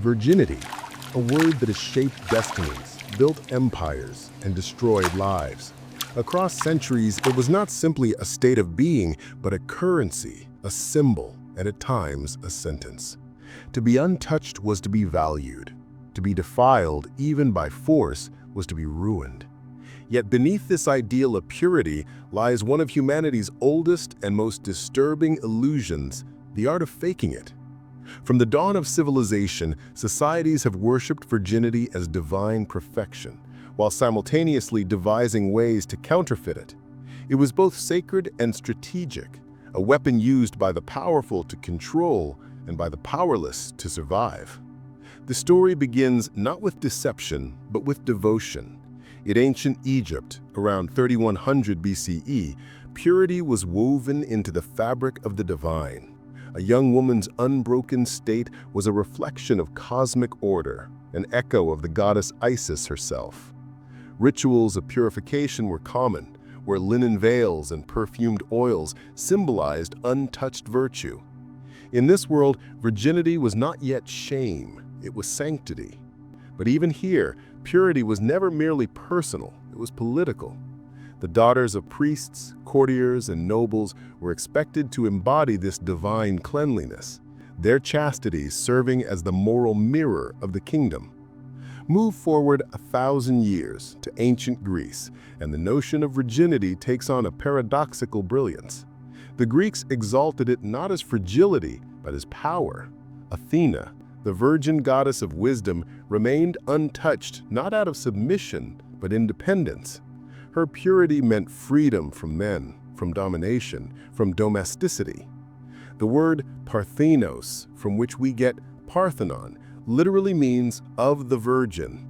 Virginity, a word that has shaped destinies, built empires, and destroyed lives. Across centuries, it was not simply a state of being, but a currency, a symbol, and at times a sentence. To be untouched was to be valued. To be defiled, even by force, was to be ruined. Yet beneath this ideal of purity lies one of humanity's oldest and most disturbing illusions, the art of faking it. From the dawn of civilization, societies have worshipped virginity as divine perfection, while simultaneously devising ways to counterfeit it. It was both sacred and strategic, a weapon used by the powerful to control and by the powerless to survive. The story begins not with deception, but with devotion. In ancient Egypt, around 3100 BCE, purity was woven into the fabric of the divine. A young woman's unbroken state was a reflection of cosmic order, an echo of the goddess Isis herself. Rituals of purification were common, where linen veils and perfumed oils symbolized untouched virtue. In this world, virginity was not yet shame, it was sanctity. But even here, purity was never merely personal, it was political. The daughters of priests, courtiers, and nobles were expected to embody this divine cleanliness, their chastity serving as the moral mirror of the kingdom. Move forward 1,000 years to ancient Greece, and the notion of virginity takes on a paradoxical brilliance. The Greeks exalted it not as fragility, but as power. Athena, the virgin goddess of wisdom, remained untouched not out of submission, but independence. Her purity meant freedom from men, from domination, from domesticity. The word Parthenos, from which we get Parthenon, literally means of the virgin.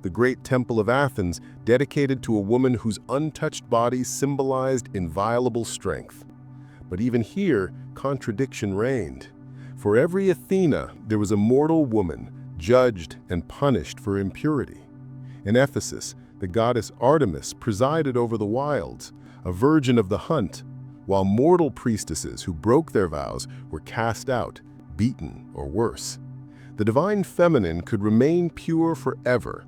The great temple of Athens, dedicated to a woman whose untouched body symbolized inviolable strength. But even here, contradiction reigned. For every Athena, there was a mortal woman, judged and punished for impurity. In Ephesus, the goddess Artemis presided over the wilds, a virgin of the hunt, while mortal priestesses who broke their vows were cast out, beaten, or worse. The divine feminine could remain pure forever.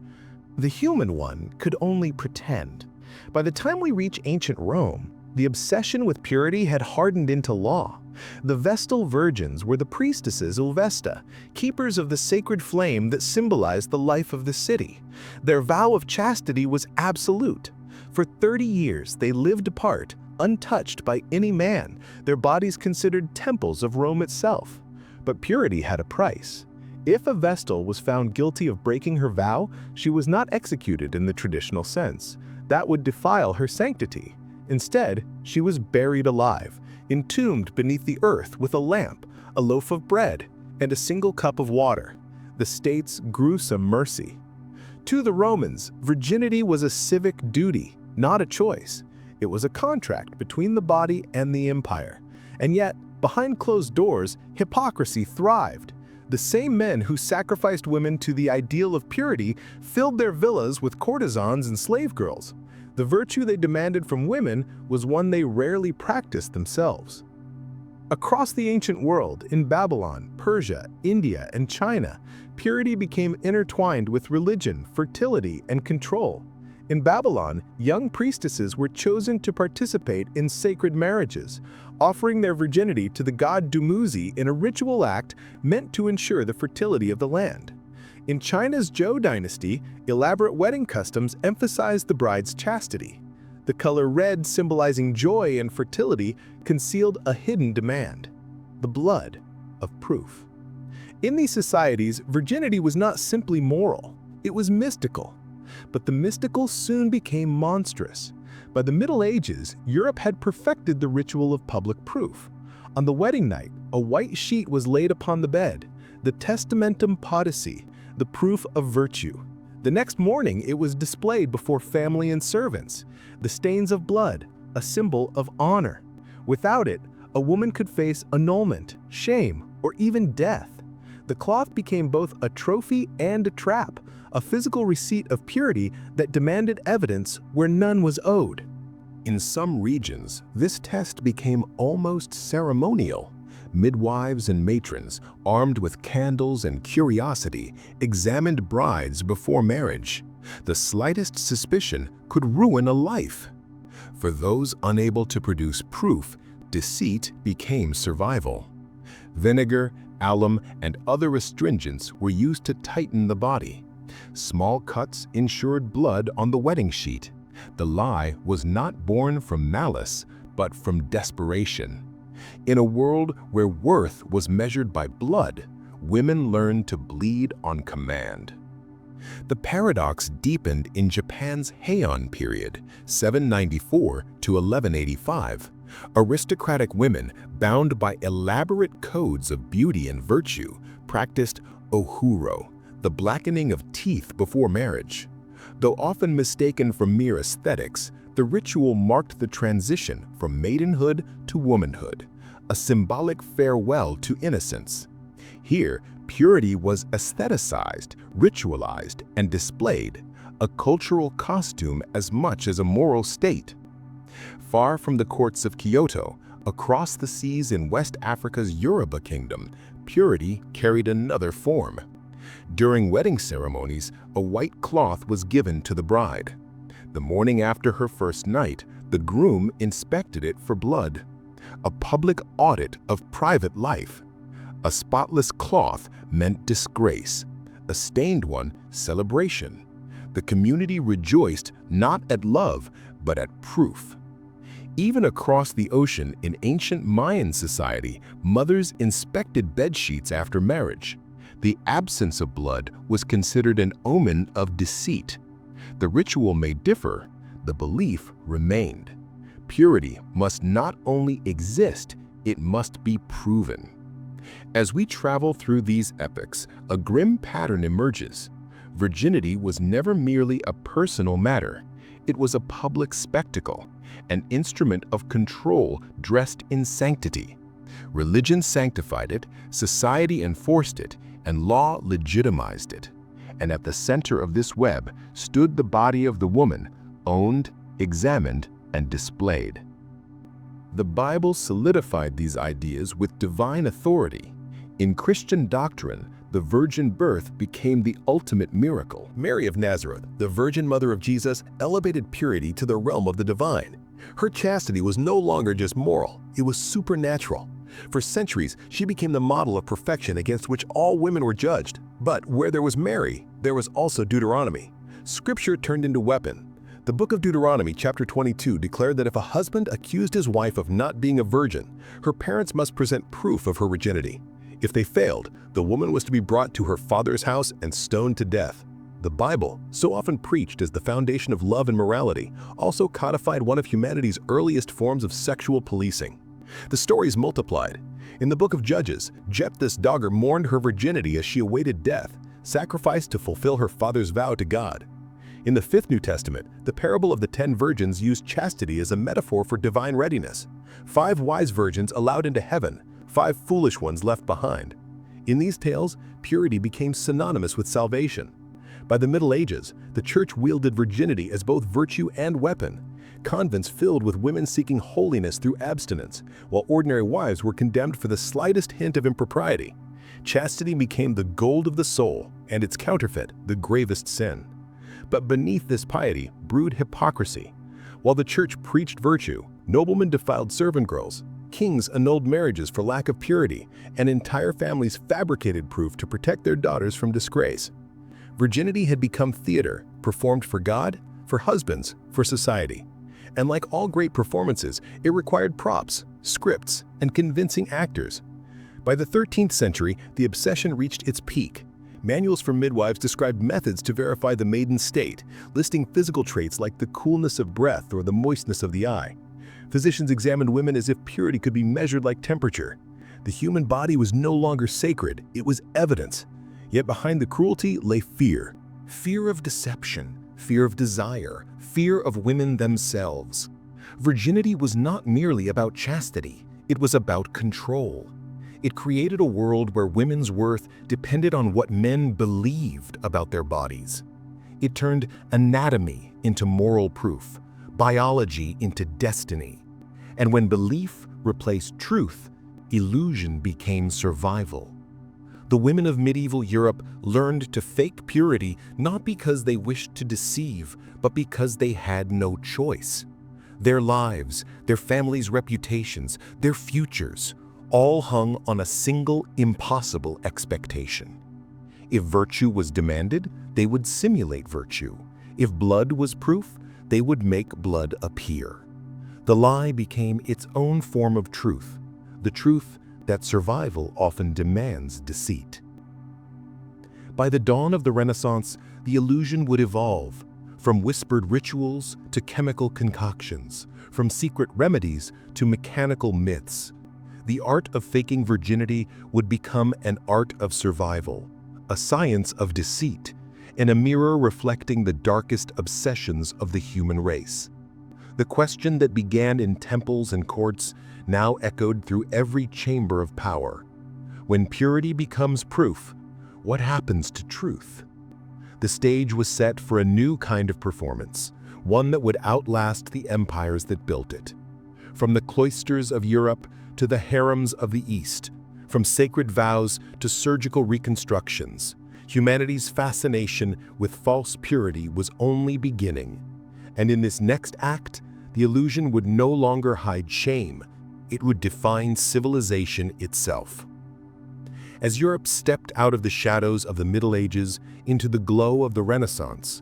The human one could only pretend. By the time we reach ancient Rome, the obsession with purity had hardened into law. The Vestal virgins were the priestesses Vesta, keepers of the sacred flame that symbolized the life of the city. Their vow of chastity was absolute. For 30 years they lived apart, untouched by any man, their bodies considered temples of Rome itself. But purity had a price. If a Vestal was found guilty of breaking her vow, she was not executed in the traditional sense. That would defile her sanctity. Instead, she was buried alive, entombed beneath the earth with a lamp, a loaf of bread, and a single cup of water, the state's gruesome mercy. To the Romans, virginity was a civic duty, not a choice. It was a contract between the body and the empire. And yet, behind closed doors, hypocrisy thrived. The same men who sacrificed women to the ideal of purity filled their villas with courtesans and slave girls. The virtue they demanded from women was one they rarely practiced themselves. Across the ancient world, in Babylon, Persia, India, and China, purity became intertwined with religion, fertility, and control. In Babylon, young priestesses were chosen to participate in sacred marriages, offering their virginity to the god Dumuzi in a ritual act meant to ensure the fertility of the land. In China's Zhou dynasty, elaborate wedding customs emphasized the bride's chastity. The color red, symbolizing joy and fertility, concealed a hidden demand: the blood of proof. In these societies, virginity was not simply moral, it was mystical. But the mystical soon became monstrous. By the Middle Ages, Europe had perfected the ritual of public proof. On the wedding night, a white sheet was laid upon the bed, the testamentum potaci, the proof of virtue. The next morning, it was displayed before family and servants, the stains of blood, a symbol of honor. Without it, a woman could face annulment, shame, or even death. The cloth became both a trophy and a trap, a physical receipt of purity that demanded evidence where none was owed. In some regions, this test became almost ceremonial. Midwives and matrons, armed with candles and curiosity, examined brides before marriage. The slightest suspicion could ruin a life. For those unable to produce proof, deceit became survival. Vinegar, alum, and other astringents were used to tighten the body. Small cuts ensured blood on the wedding sheet. The lie was not born from malice, but from desperation. In a world where worth was measured by blood, women learned to bleed on command. The paradox deepened in Japan's Heian period, 794 to 1185. Aristocratic women, bound by elaborate codes of beauty and virtue, practiced ohuro, the blackening of teeth before marriage. Though often mistaken for mere aesthetics, the ritual marked the transition from maidenhood to womanhood, a symbolic farewell to innocence. Here, purity was aestheticized, ritualized, and displayed, a cultural costume as much as a moral state. Far from the courts of Kyoto, across the seas in West Africa's Yoruba kingdom, purity carried another form. During wedding ceremonies, a white cloth was given to the bride. The morning after her first night, the groom inspected it for blood. A public audit of private life. A spotless cloth meant disgrace. A stained one, celebration. The community rejoiced not at love, but at proof. Even across the ocean in ancient Mayan society, mothers inspected bedsheets after marriage. The absence of blood was considered an omen of deceit. The ritual may differ, the belief remained. Purity must not only exist, it must be proven. As we travel through these epochs, a grim pattern emerges. Virginity was never merely a personal matter. It was a public spectacle, an instrument of control dressed in sanctity. Religion sanctified it, society enforced it, and law legitimized it. And at the center of this web stood the body of the woman, owned, examined, and displayed. The Bible solidified these ideas with divine authority. In Christian doctrine, the virgin birth became the ultimate miracle. Mary of Nazareth, the Virgin Mother of Jesus, elevated purity to the realm of the divine. Her chastity was no longer just moral, it was supernatural. For centuries, she became the model of perfection against which all women were judged. But where there was Mary, there was also Deuteronomy. Scripture turned into weapon. The book of Deuteronomy, chapter 22, declared that if a husband accused his wife of not being a virgin, her parents must present proof of her virginity. If they failed, the woman was to be brought to her father's house and stoned to death. The Bible, so often preached as the foundation of love and morality, also codified one of humanity's earliest forms of sexual policing. The stories multiplied. In the book of Judges, Jephthah's daughter mourned her virginity as she awaited death, sacrificed to fulfill her father's vow to God. In the Fifth New Testament, the parable of the 10 virgins used chastity as a metaphor for divine readiness. 5 wise virgins allowed into heaven, 5 foolish ones left behind. In these tales, purity became synonymous with salvation. By the Middle Ages, the Church wielded virginity as both virtue and weapon. Convents filled with women seeking holiness through abstinence, while ordinary wives were condemned for the slightest hint of impropriety. Chastity became the gold of the soul, and its counterfeit, the gravest sin. But beneath this piety brewed hypocrisy. While the Church preached virtue, noblemen defiled servant girls, kings annulled marriages for lack of purity, and entire families fabricated proof to protect their daughters from disgrace. Virginity had become theater, performed for God, for husbands, for society. And like all great performances, it required props, scripts, and convincing actors. By the 13th century, the obsession reached its peak. Manuals for midwives described methods to verify the maiden's state, listing physical traits like the coolness of breath or the moistness of the eye. Physicians examined women as if purity could be measured like temperature. The human body was no longer sacred, it was evidence. Yet behind the cruelty lay fear. Fear of deception, fear of desire, fear of women themselves. Virginity was not merely about chastity, it was about control. It created a world where women's worth depended on what men believed about their bodies. It turned anatomy into moral proof, biology into destiny. And when belief replaced truth, illusion became survival. The women of medieval Europe learned to fake purity not because they wished to deceive, but because they had no choice. Their lives, their families' reputations, their futures, all hung on a single impossible expectation. If virtue was demanded, they would simulate virtue. If blood was proof, they would make blood appear. The lie became its own form of truth, the truth that survival often demands deceit. By the dawn of the Renaissance, the illusion would evolve, from whispered rituals to chemical concoctions, from secret remedies to mechanical myths. The art of faking virginity would become an art of survival, a science of deceit, and a mirror reflecting the darkest obsessions of the human race. The question that began in temples and courts now echoed through every chamber of power. When purity becomes proof, what happens to truth? The stage was set for a new kind of performance, one that would outlast the empires that built it. From the cloisters of Europe to the harems of the East, from sacred vows to surgical reconstructions, humanity's fascination with false purity was only beginning. And in this next act, the illusion would no longer hide shame. It would define civilization itself. As Europe stepped out of the shadows of the Middle Ages into the glow of the Renaissance,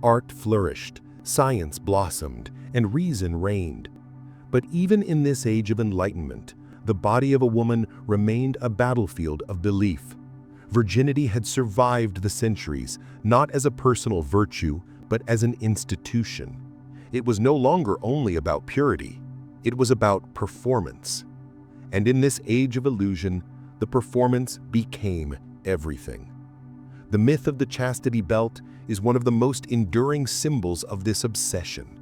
art flourished, science blossomed, and reason reigned. But even in this age of enlightenment, the body of a woman remained a battlefield of belief. Virginity had survived the centuries, not as a personal virtue, but as an institution. It was no longer only about purity. It was about performance. And in this age of illusion, the performance became everything. The myth of the chastity belt is one of the most enduring symbols of this obsession.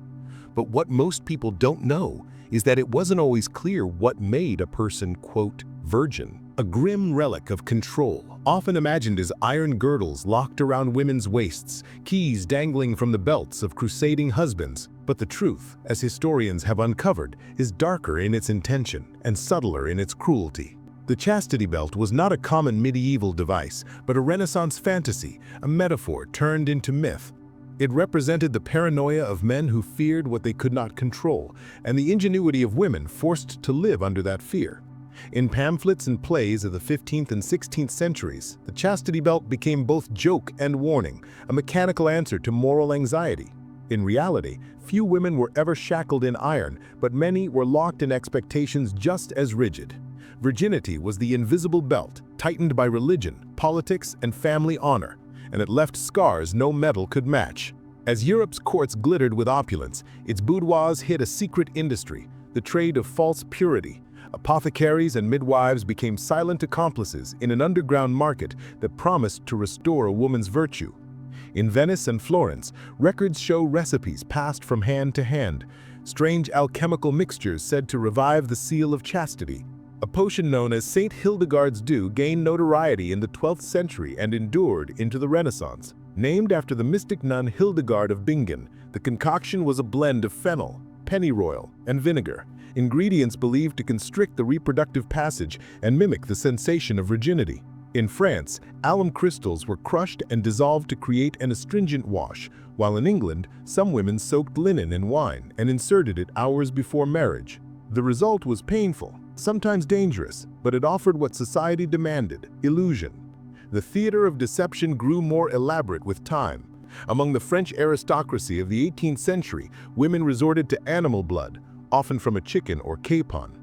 But what most people don't know is that it wasn't always clear what made a person, quote, virgin. A grim relic of control, often imagined as iron girdles locked around women's waists, keys dangling from the belts of crusading husbands. But the truth, as historians have uncovered, is darker in its intention and subtler in its cruelty. The chastity belt was not a common medieval device, but a Renaissance fantasy, a metaphor turned into myth. It represented the paranoia of men who feared what they could not control, and the ingenuity of women forced to live under that fear. In pamphlets and plays of the 15th and 16th centuries, the chastity belt became both joke and warning, a mechanical answer to moral anxiety. In reality, few women were ever shackled in iron, but many were locked in expectations just as rigid. Virginity was the invisible belt, tightened by religion, politics, and family honor, and it left scars no metal could match. As Europe's courts glittered with opulence, its boudoirs hid a secret industry, the trade of false purity. Apothecaries and midwives became silent accomplices in an underground market that promised to restore a woman's virtue. In Venice and Florence, records show recipes passed from hand to hand, strange alchemical mixtures said to revive the seal of chastity. A potion known as Saint Hildegard's Dew gained notoriety in the 12th century and endured into the Renaissance. Named after the mystic nun Hildegard of Bingen, the concoction was a blend of fennel, pennyroyal, and vinegar, ingredients believed to constrict the reproductive passage and mimic the sensation of virginity. In France, alum crystals were crushed and dissolved to create an astringent wash, while in England, some women soaked linen in wine and inserted it hours before marriage. The result was painful, sometimes dangerous, but it offered what society demanded: illusion. The theater of deception grew more elaborate with time. Among the French aristocracy of the 18th century, women resorted to animal blood, often from a chicken or capon,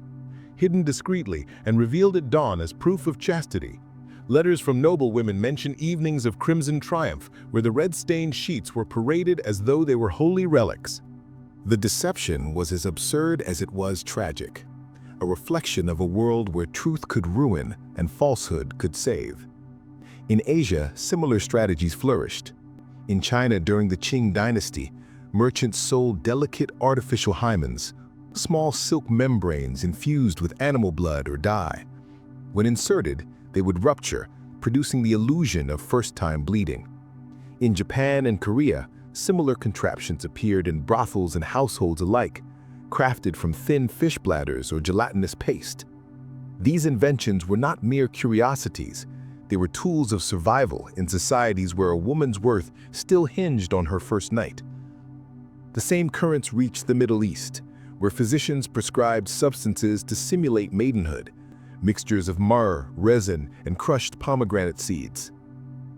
hidden discreetly and revealed at dawn as proof of chastity. Letters from noble women mention evenings of crimson triumph, where the red-stained sheets were paraded as though they were holy relics. The deception was as absurd as it was tragic, a reflection of a world where truth could ruin and falsehood could save. In Asia, similar strategies flourished. In China during the Qing dynasty, merchants sold delicate artificial hymens, small silk membranes infused with animal blood or dye. When inserted, they would rupture, producing the illusion of first-time bleeding. In Japan and Korea, similar contraptions appeared in brothels and households alike, crafted from thin fish bladders or gelatinous paste. These inventions were not mere curiosities. They were tools of survival in societies where a woman's worth still hinged on her first night. The same currents reached the Middle East, where physicians prescribed substances to simulate maidenhood, mixtures of myrrh, resin, and crushed pomegranate seeds.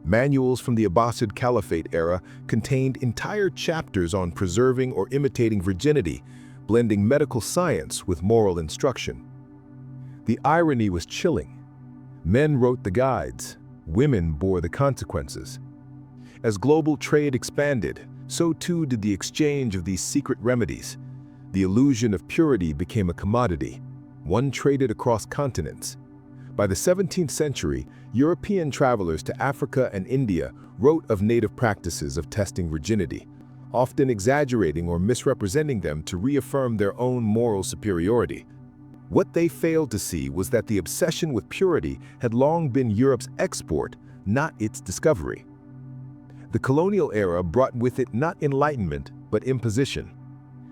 Manuals from the Abbasid Caliphate era contained entire chapters on preserving or imitating virginity, blending medical science with moral instruction. The irony was chilling. Men wrote the guides, women bore the consequences. As global trade expanded, so too did the exchange of these secret remedies. The illusion of purity became a commodity, one traded across continents. By the 17th century, European travelers to Africa and India wrote of native practices of testing virginity, often exaggerating or misrepresenting them to reaffirm their own moral superiority. What they failed to see was that the obsession with purity had long been Europe's export, not its discovery. The colonial era brought with it not enlightenment, but imposition.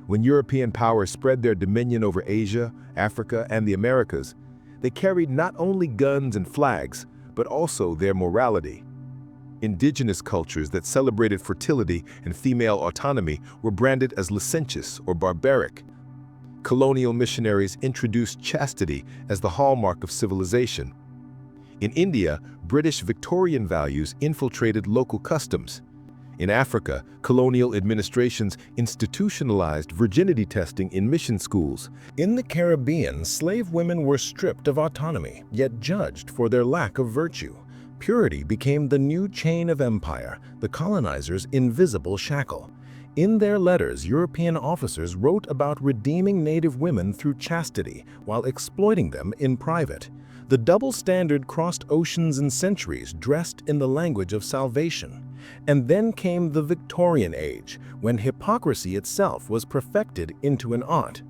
When European powers spread their dominion over Asia, Africa, and the Americas, they carried not only guns and flags, but also their morality. Indigenous cultures that celebrated fertility and female autonomy were branded as licentious or barbaric. Colonial missionaries introduced chastity as the hallmark of civilization. In India, British Victorian values infiltrated local customs. In Africa, colonial administrations institutionalized virginity testing in mission schools. In the Caribbean, slave women were stripped of autonomy, yet judged for their lack of virtue. Purity became the new chain of empire, the colonizers' invisible shackle. In their letters, European officers wrote about redeeming native women through chastity while exploiting them in private. The double standard crossed oceans and centuries, dressed in the language of salvation. And then came the Victorian Age, when hypocrisy itself was perfected into an art.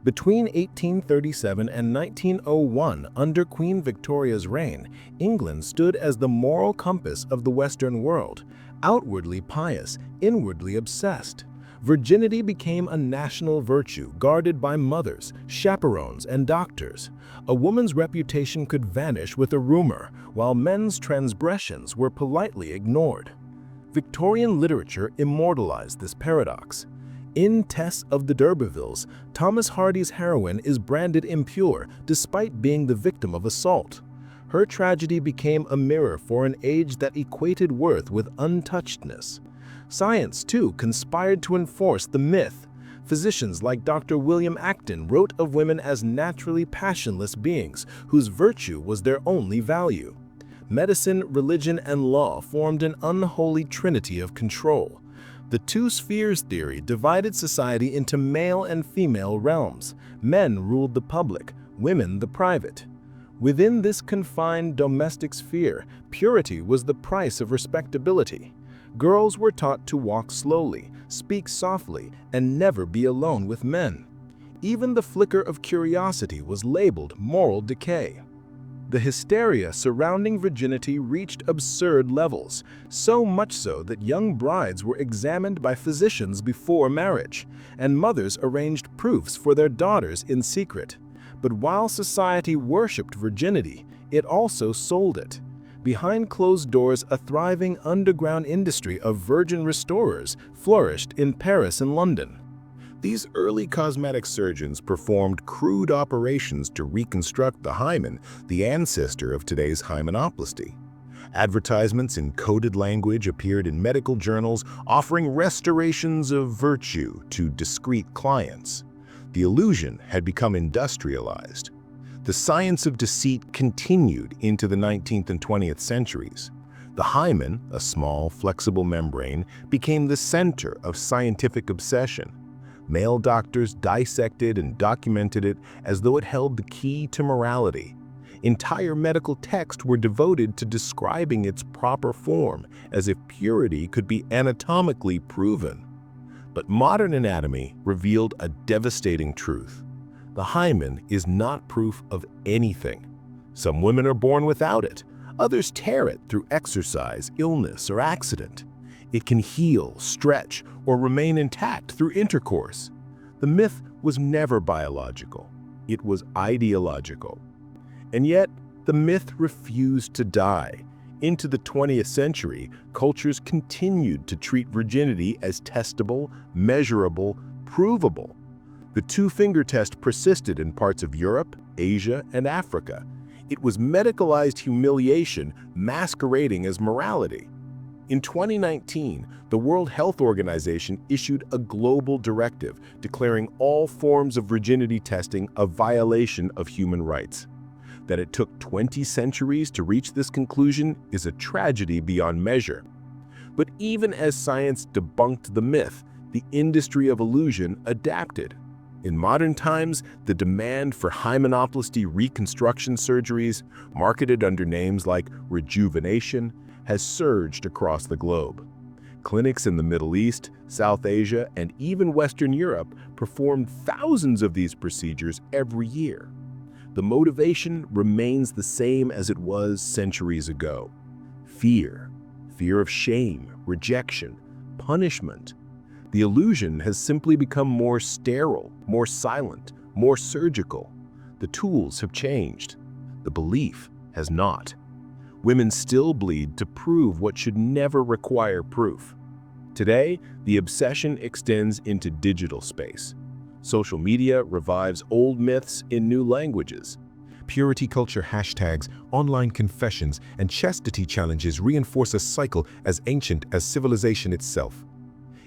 Between 1837 and 1901, under Queen Victoria's reign, England stood as the moral compass of the Western world, outwardly pious, inwardly obsessed. Virginity became a national virtue guarded by mothers, chaperones, and doctors. A woman's reputation could vanish with a rumor, while men's transgressions were politely ignored. Victorian literature immortalized this paradox. In Tess of the D'Urbervilles, Thomas Hardy's heroine is branded impure despite being the victim of assault. Her tragedy became a mirror for an age that equated worth with untouchedness. Science, too, conspired to enforce the myth. Physicians like Dr. William Acton wrote of women as naturally passionless beings whose virtue was their only value. Medicine, religion, and law formed an unholy trinity of control. The two spheres theory divided society into male and female realms. Men ruled the public, women the private. Within this confined domestic sphere, purity was the price of respectability. Girls were taught to walk slowly, speak softly, and never be alone with men. Even the flicker of curiosity was labeled moral decay. The hysteria surrounding virginity reached absurd levels, so much so that young brides were examined by physicians before marriage, and mothers arranged proofs for their daughters in secret. But while society worshipped virginity, it also sold it. Behind closed doors, a thriving underground industry of virgin restorers flourished in Paris and London. These early cosmetic surgeons performed crude operations to reconstruct the hymen, the ancestor of today's hymenoplasty. Advertisements in coded language appeared in medical journals offering restorations of virtue to discreet clients. The illusion had become industrialized. The science of deceit continued into the 19th and 20th centuries. The hymen, a small, flexible membrane, became the center of scientific obsession. Male doctors dissected and documented it as though it held the key to morality. Entire medical texts were devoted to describing its proper form, as if purity could be anatomically proven. But modern anatomy revealed a devastating truth. The hymen is not proof of anything. Some women are born without it. Others tear it through exercise, illness, or accident. It can heal, stretch, or remain intact through intercourse. The myth was never biological. It was ideological. And yet, the myth refused to die. Into the 20th century, cultures continued to treat virginity as testable, measurable, provable. The two-finger test persisted in parts of Europe, Asia, and Africa. It was medicalized humiliation masquerading as morality. In 2019, the World Health Organization issued a global directive declaring all forms of virginity testing a violation of human rights. That it took 20 centuries to reach this conclusion is a tragedy beyond measure. But even as science debunked the myth, the industry of illusion adapted. In modern times, the demand for hymenoplasty reconstruction surgeries, marketed under names like rejuvenation, has surged across the globe. Clinics in the Middle East, South Asia, and even Western Europe perform thousands of these procedures every year. The motivation remains the same as it was centuries ago. Fear of shame, rejection, punishment. The illusion has simply become more sterile, more silent, more surgical. The tools have changed. The belief has not. Women still bleed to prove what should never require proof. Today, the obsession extends into digital space. Social media revives old myths in new languages. Purity culture hashtags, online confessions, and chastity challenges reinforce a cycle as ancient as civilization itself.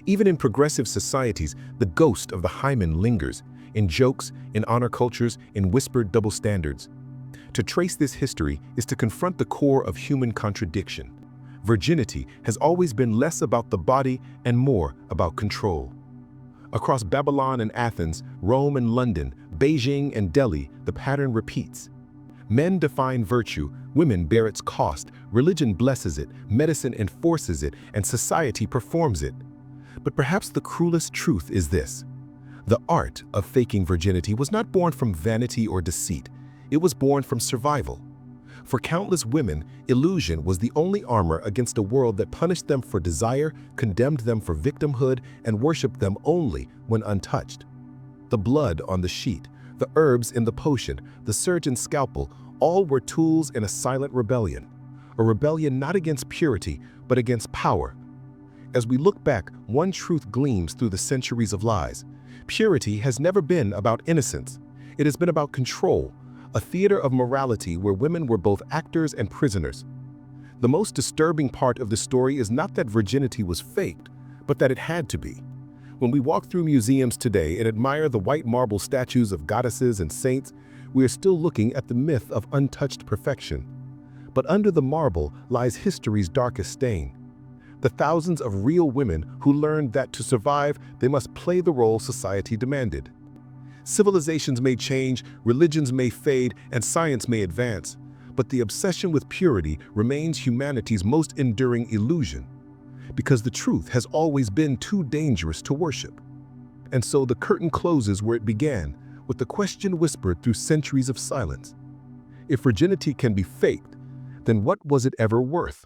Even in progressive societies, the ghost of the hymen lingers, in jokes, in honor cultures, in whispered double standards. To trace this history is to confront the core of human contradiction. Virginity has always been less about the body and more about control. Across Babylon and Athens, Rome and London, Beijing and Delhi, the pattern repeats. Men define virtue, women bear its cost, religion blesses it, medicine enforces it, and society performs it. But perhaps the cruelest truth is this. The art of faking virginity was not born from vanity or deceit. It was born from survival. For countless women, illusion was the only armor against a world that punished them for desire, condemned them for victimhood, and worshipped them only when untouched. The blood on the sheet, the herbs in the potion, the surgeon's scalpel, all were tools in a silent rebellion. A rebellion not against purity, but against power. As we look back, one truth gleams through the centuries of lies. Purity has never been about innocence. It has been about control, a theater of morality where women were both actors and prisoners. The most disturbing part of the story is not that virginity was faked, but that it had to be. When we walk through museums today and admire the white marble statues of goddesses and saints, we are still looking at the myth of untouched perfection. But under the marble lies history's darkest stain. The thousands of real women who learned that to survive, they must play the role society demanded. Civilizations may change, religions may fade, and science may advance, but the obsession with purity remains humanity's most enduring illusion, because the truth has always been too dangerous to worship. And so the curtain closes where it began, with the question whispered through centuries of silence. If virginity can be faked, then what was it ever worth?